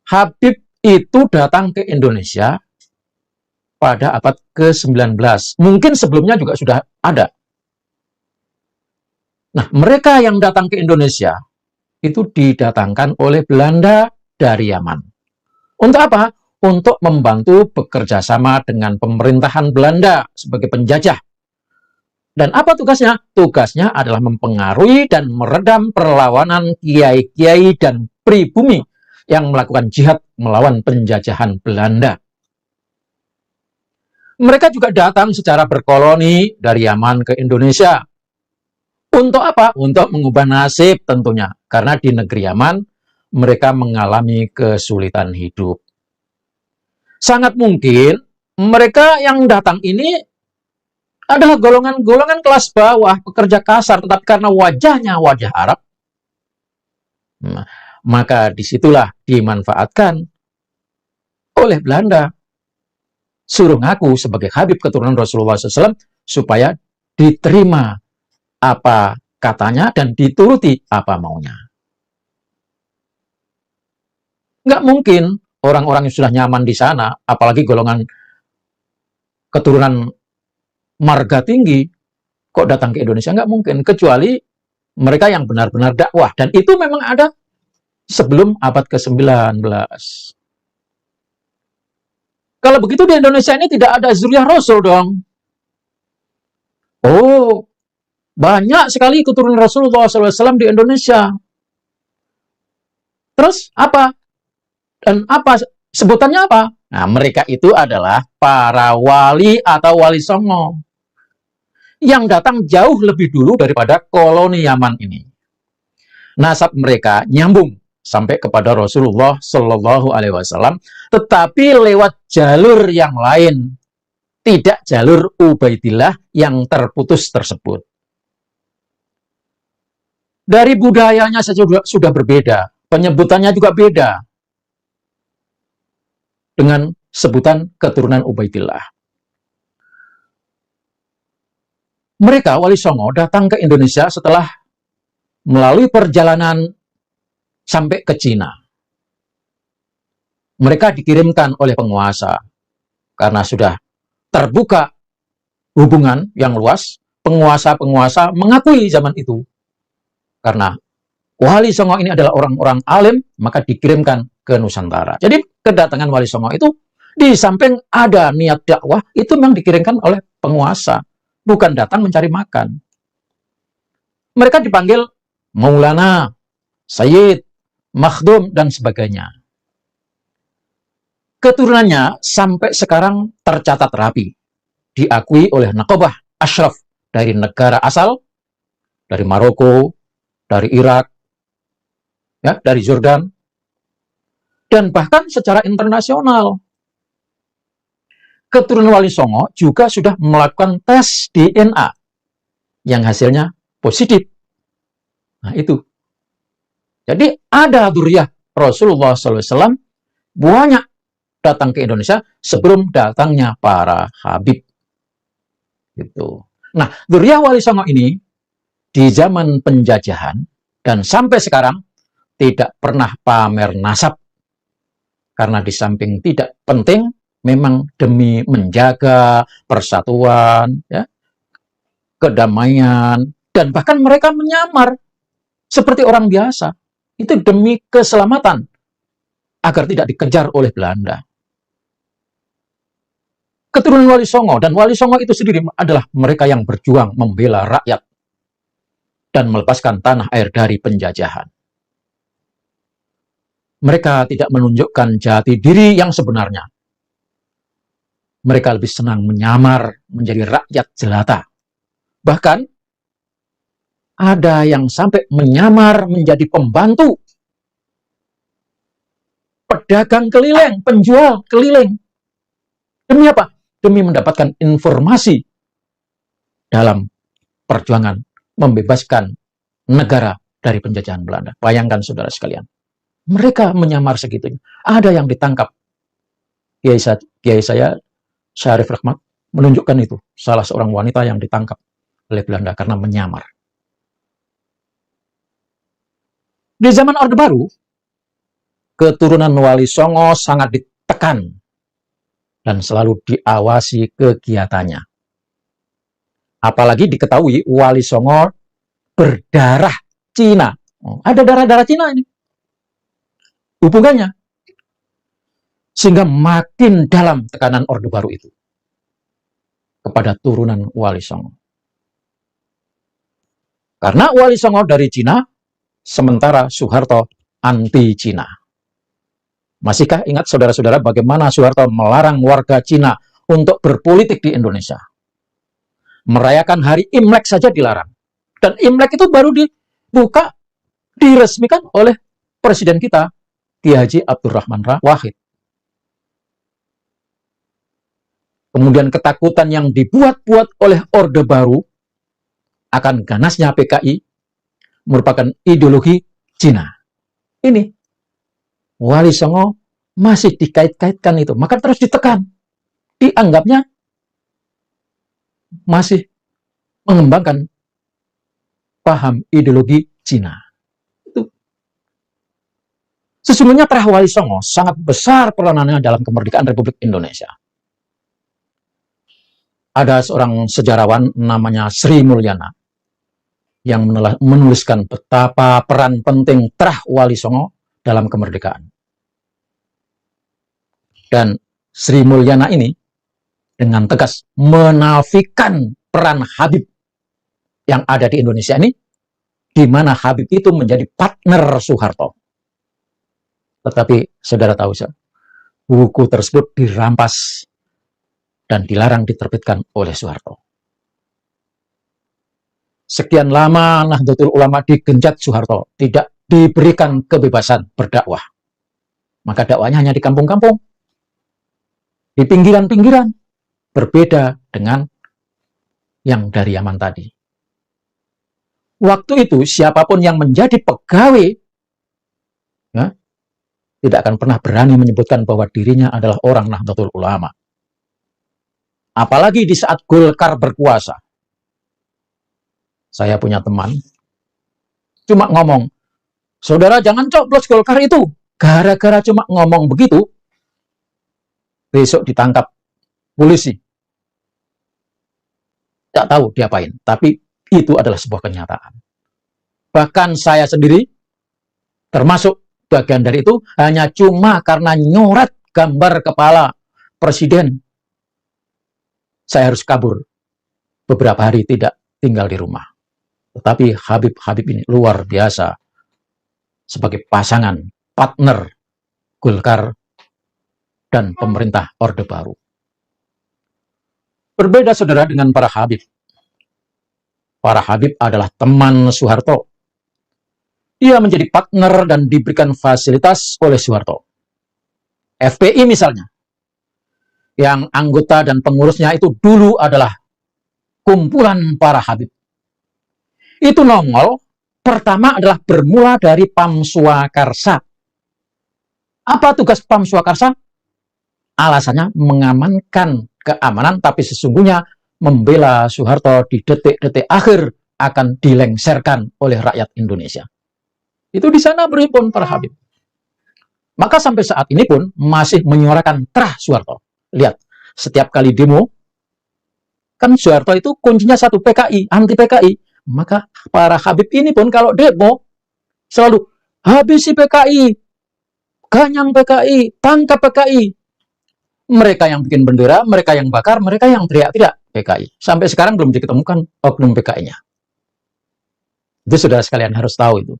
Habib itu datang ke Indonesia pada abad ke-19. Mungkin sebelumnya juga sudah ada. Nah, mereka yang datang ke Indonesia itu didatangkan oleh Belanda dari Yaman. Untuk apa? Untuk membantu bekerja sama dengan pemerintahan Belanda sebagai penjajah. Dan apa tugasnya? Tugasnya adalah mempengaruhi dan meredam perlawanan kiai-kiai dan pribumi yang melakukan jihad melawan penjajahan Belanda. Mereka juga datang secara berkoloni dari Yaman ke Indonesia. Untuk apa? Untuk mengubah nasib tentunya. Karena di negeri Yaman, mereka mengalami kesulitan hidup. Sangat mungkin mereka yang datang ini adalah golongan-golongan kelas bawah, pekerja kasar, tetapi karena wajahnya wajah Arab, maka disitulah dimanfaatkan oleh Belanda. Suruh ngaku sebagai Habib keturunan Rasulullah SAW supaya diterima apa katanya dan dituruti apa maunya. Nggak mungkin orang-orang yang sudah nyaman di sana, apalagi golongan keturunan marga tinggi, kok datang ke Indonesia? Nggak mungkin, kecuali mereka yang benar-benar dakwah. Dan itu memang ada sebelum abad ke-19. Kalau begitu di Indonesia ini tidak ada zuriyah Rasul dong. Oh, banyak sekali keturunan Rasulullah SAW di Indonesia. Terus apa? Dan apa sebutannya apa? Nah, mereka itu adalah para wali atau wali songo yang datang jauh lebih dulu daripada koloni Yaman ini. Nasab mereka nyambung sampai kepada Rasulullah Shallallahu Alaihi Wasallam, tetapi lewat jalur yang lain, tidak jalur Ubaidillah yang terputus tersebut. Dari budayanya saja sudah berbeda, penyebutannya juga beda dengan sebutan keturunan Ubaidillah. Mereka, Wali Songo, datang ke Indonesia setelah melalui perjalanan sampai ke Cina. Mereka dikirimkan oleh penguasa karena sudah terbuka hubungan yang luas. Penguasa-penguasa mengakui zaman itu. Karena Wali Songo ini adalah orang-orang alim, maka dikirimkan ke Nusantara. Jadi kedatangan Wali Songo itu, di samping ada niat dakwah, itu memang dikirimkan oleh penguasa. Bukan datang mencari makan. Mereka dipanggil Maulana, Sayyid, Makhdum, dan sebagainya. Keturunannya sampai sekarang tercatat rapi. Diakui oleh Naqabah Ashraf dari negara asal, dari Maroko, dari Irak, ya, dari Jordan, dan bahkan secara internasional. Keturunan Wali Songo juga sudah melakukan tes DNA yang hasilnya positif. Nah, itu. Jadi ada dzurriyyah Rasulullah SAW banyak datang ke Indonesia sebelum datangnya para Habib. Gitu. Nah, dzurriyyah Wali Songo ini di zaman penjajahan dan sampai sekarang tidak pernah pamer nasab. Karena di samping tidak penting, memang demi menjaga persatuan, ya, kedamaian, dan bahkan mereka menyamar seperti orang biasa. Itu demi keselamatan, agar tidak dikejar oleh Belanda. Keturunan Wali Songo, dan Wali Songo itu sendiri adalah mereka yang berjuang membela rakyat dan melepaskan tanah air dari penjajahan. Mereka tidak menunjukkan jati diri yang sebenarnya. Mereka lebih senang menyamar menjadi rakyat jelata. Bahkan, ada yang sampai menyamar menjadi pembantu, pedagang keliling, penjual keliling. Demi apa? Demi mendapatkan informasi dalam perjuangan membebaskan negara dari penjajahan Belanda. Bayangkan saudara sekalian. Mereka menyamar segitunya. Ada yang ditangkap. Kiai saya, Syarif Rahmat, menunjukkan itu. Salah seorang wanita yang ditangkap oleh Belanda karena menyamar. Di zaman Orde Baru, keturunan Wali Songo sangat ditekan dan selalu diawasi kegiatannya. Apalagi diketahui Wali Songo berdarah Cina. Ada darah-darah Cina ini hubungannya. Sehingga makin dalam tekanan Orde Baru itu kepada turunan Wali Songo. Karena Wali Songo dari Cina, sementara Soeharto anti Cina. Masihkah ingat saudara-saudara bagaimana Soeharto melarang warga Cina untuk berpolitik di Indonesia? Merayakan hari Imlek saja dilarang. Dan Imlek itu baru dibuka, diresmikan oleh Presiden kita, Ki Haji Abdurrahman Wahid. Kemudian ketakutan yang dibuat-buat oleh Orde Baru akan ganasnya PKI merupakan ideologi Cina. Ini Wali Songo masih dikait-kaitkan itu, maka terus ditekan. Dianggapnya masih mengembangkan paham ideologi Cina. Itu. Sesungguhnya Terah Wali Songo sangat besar peranannya dalam kemerdekaan Republik Indonesia. Ada seorang sejarawan namanya Sri Mulyana yang menuliskan betapa peran penting Terah Wali Songo dalam kemerdekaan. Dan Sri Mulyana ini dengan tegas menafikan peran Habib yang ada di Indonesia ini, di mana Habib itu menjadi partner Soeharto. Tetapi saudara tahu, buku tersebut dirampas dan dilarang diterbitkan oleh Soeharto. Sekian lama Nahdlatul Ulama digenjot Soeharto, tidak diberikan kebebasan berdakwah. Maka dakwahnya hanya di kampung-kampung, di pinggiran-pinggiran, berbeda dengan yang dari Yaman tadi. Waktu itu siapapun yang menjadi pegawai ya, tidak akan pernah berani menyebutkan bahwa dirinya adalah orang Nahdlatul Ulama. Apalagi di saat Golkar berkuasa. Saya punya teman, cuma ngomong, saudara jangan coblos Golkar itu. Gara-gara cuma ngomong begitu, besok ditangkap polisi. Tidak tahu diapain, tapi itu adalah sebuah kenyataan. Bahkan saya sendiri, termasuk bagian dari itu, hanya cuma karena nyoret gambar kepala presiden, saya harus kabur. Beberapa hari tidak tinggal di rumah. Tetapi Habib ini luar biasa sebagai pasangan, partner Golkar dan pemerintah Orde Baru. Berbeda saudara dengan para Habib. Para Habib adalah teman Soeharto. Ia menjadi partner dan diberikan fasilitas oleh Soeharto. FPI misalnya, yang anggota dan pengurusnya itu dulu adalah kumpulan para Habib. Itu nongol, pertama adalah bermula dari Pam Swakarsa. Apa tugas Pam Swakarsa? Alasannya mengamankan keamanan, tapi sesungguhnya membela Soeharto di detik-detik akhir akan dilengsarkan oleh rakyat Indonesia. Itu di sana berhimpun para Habib. Maka sampai saat ini pun masih menyuarakan Terah Soeharto. Lihat, setiap kali demo, kan Soeharto itu kuncinya satu, PKI, anti PKI. Maka para Habib ini pun kalau demo, selalu habisi PKI, ganyang PKI, tangkap PKI. Mereka yang bikin bendera, mereka yang bakar, mereka yang teriak-teriak PKI. Sampai sekarang belum diketemukan oknum PKI-nya. Itu saudara sekalian harus tahu itu.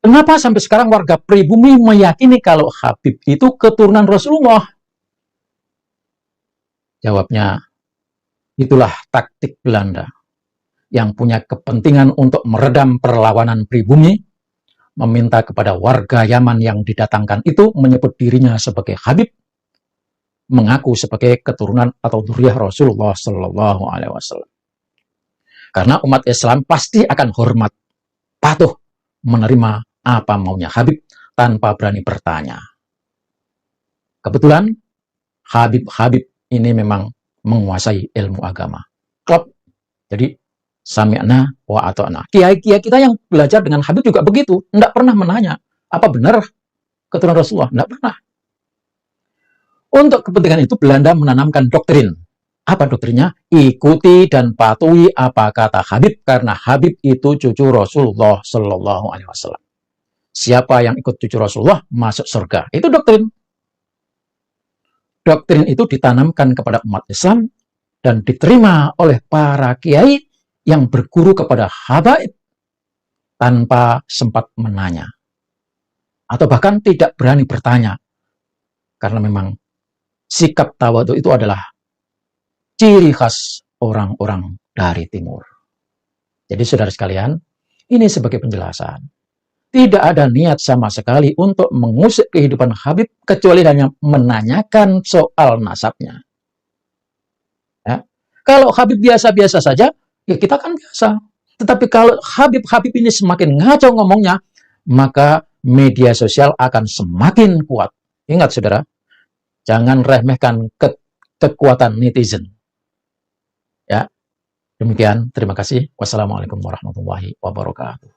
Kenapa sampai sekarang warga pribumi meyakini kalau Habib itu keturunan Rasulullah? Jawabnya, itulah taktik Belanda yang punya kepentingan untuk meredam perlawanan pribumi, meminta kepada warga Yaman yang didatangkan itu menyebut dirinya sebagai Habib, mengaku sebagai keturunan atau dzurriyyah Rasulullah Shallallahu Alaihi Wasallam. Karena umat Islam pasti akan hormat, patuh, menerima apa maunya Habib tanpa berani bertanya. Kebetulan Habib ini memang menguasai ilmu agama. Klop. Jadi sami'na wa ata'na. Kiai-kiai kita yang belajar dengan Habib juga begitu, tidak pernah menanya Apa benar keturunan Rasulullah? Tidak pernah. Untuk kepentingan itu Belanda menanamkan doktrin. Apa doktrinnya? Ikuti dan patuhi apa kata Habib, karena Habib itu cucu Rasulullah Shallallahu Alaihi Wasallam. Siapa yang ikut cucu Rasulullah masuk surga. Itu doktrin. Doktrin itu ditanamkan kepada umat Islam dan diterima oleh para kiai yang berguru kepada habaib tanpa sempat menanya. Atau bahkan tidak berani bertanya. Karena memang sikap tawadhu itu adalah ciri khas orang-orang dari timur. Jadi saudara sekalian, ini sebagai penjelasan. Tidak ada niat sama sekali untuk mengusik kehidupan Habib kecuali hanya menanyakan soal nasabnya. Ya. Kalau Habib biasa-biasa saja, ya kita kan biasa. Tetapi kalau Habib-Habib ini semakin ngaco ngomongnya, maka media sosial akan semakin kuat. Ingat saudara, jangan remehkan kekuatan netizen. Ya, demikian. Terima kasih. Wassalamualaikum warahmatullahi wabarakatuh.